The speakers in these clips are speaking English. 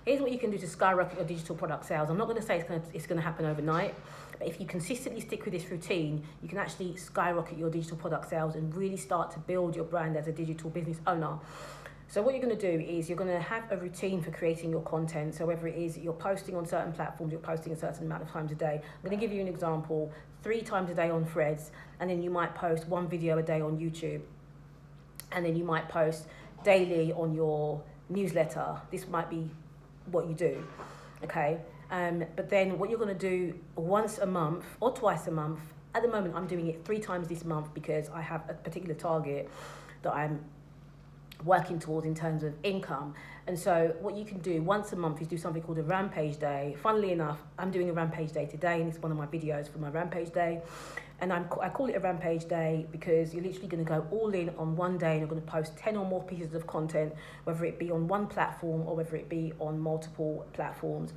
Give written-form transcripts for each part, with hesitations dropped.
Here's what you can do to skyrocket your digital product sales. I'm not going to say it's going to happen overnight, but if you consistently stick with this routine, you can actually skyrocket your digital product sales and really start to build your brand as a digital business owner. So what you're going to do is you're going to have a routine for creating your content. So whether it is that you're posting on certain platforms, you're posting a certain amount of times a day. I'm going to give you an example: 3 times a day on Threads, and then you might post 1 video a day on YouTube, and then you might post daily on your newsletter. This might be what you do, okay? But then what you're going to do once a month or twice a month. At the moment, I'm doing it 3 times this month because I have a particular target that I'm working towards in terms of income. And so what you can do once a month is do something called a rampage day. Funnily enough, I'm doing a rampage day today, and it's one of my videos for my rampage day. And I call it a rampage day because you're literally going to go all in on one day, and you're going to post 10 or more pieces of content, whether it be on one platform or whether it be on multiple platforms.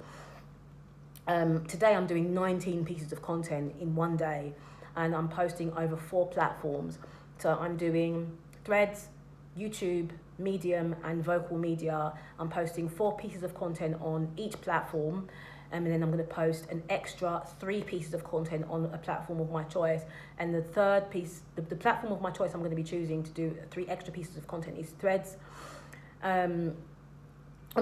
Today I'm doing 19 pieces of content in one day, and I'm posting over 4 platforms. So I'm doing Threads, YouTube, Medium, and Vocal Media. I'm posting 4 pieces of content on each platform, and then I'm going to post an extra 3 pieces of content on a platform of my choice. And the third piece, the platform of my choice, I'm going to be choosing to do 3 extra pieces of content is Threads. I'm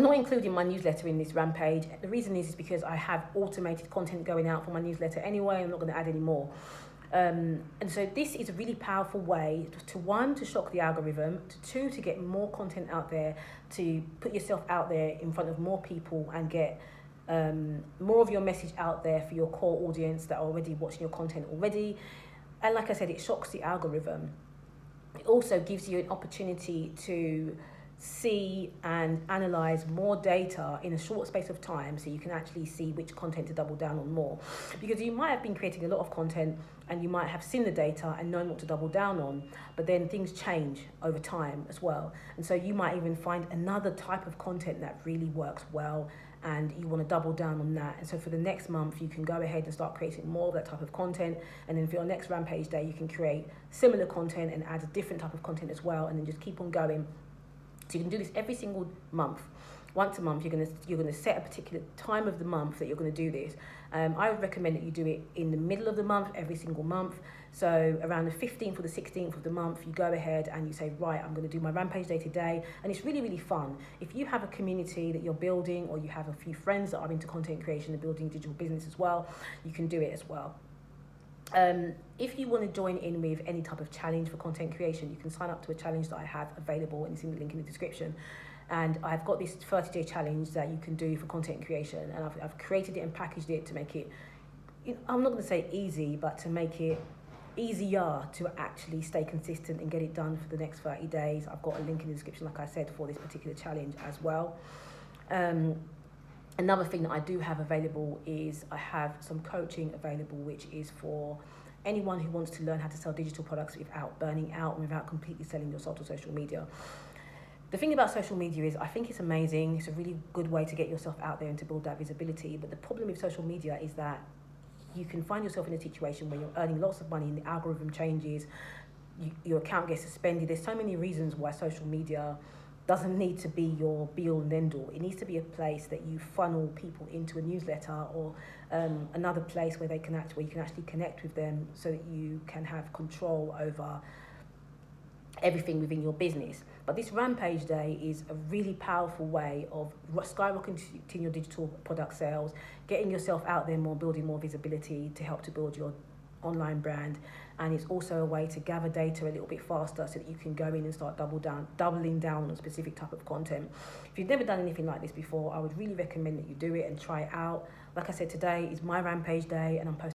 not including my newsletter in this rampage. The reason is because I have automated content going out for my newsletter anyway. I'm not going to add any more. And so this is a really powerful way to 1, to shock the algorithm, to 2, to get more content out there, to put yourself out there in front of more people and get more of your message out there for your core audience that are already watching your content already. And like I said, it shocks the algorithm. It also gives you an opportunity to see and analyze more data in a short space of time, so you can actually see which content to double down on more. Because you might have been creating a lot of content and you might have seen the data and known what to double down on, but then things change over time as well. And so you might even find another type of content that really works well, and you want to double down on that. And so for the next month, you can go ahead and start creating more of that type of content. And then for your next rampage day, you can create similar content and add a different type of content as well, and then just keep on going. So you can do this every single month. Once a month, you're gonna set a particular time of the month that you're gonna do this. I would recommend that you do it in the middle of the month, every single month. So around the 15th or the 16th of the month, you go ahead and you say, right, I'm gonna do my rampage day today. And it's really, really fun. If you have a community that you're building, or you have a few friends that are into content creation and building digital business as well, you can do it as well. If you want to join in with any type of challenge for content creation, you can sign up to a challenge that I have available, and it's in the link in the description. And I've got this 30-day challenge that you can do for content creation, and I've created it and packaged it to make it, I'm not going to say easy, but to make it easier to actually stay consistent and get it done for the next 30 days. I've got a link in the description, like I said, for this particular challenge as well. Another thing that I do have available is I have some coaching available, which is for anyone who wants to learn how to sell digital products without burning out and without completely selling your soul to social media. The thing about social media is I think it's amazing. It's a really good way to get yourself out there and to build that visibility. But the problem with social media is that you can find yourself in a situation where you're earning lots of money and the algorithm changes, your account gets suspended. There's so many reasons why social media doesn't need to be your be-all and end-all. It needs to be a place that you funnel people into a newsletter, or another place where you can actually connect with them, so that you can have control over everything within your business. But this rampage day is a really powerful way of skyrocketing your digital product sales, getting yourself out there more, building more visibility to help to build your online brand. And it's also a way to gather data a little bit faster, so that you can go in and start doubling down on a specific type of content. If you've never done anything like this before, I would really recommend that you do it and try it out. Like I said, today is my rampage day, and I'm posting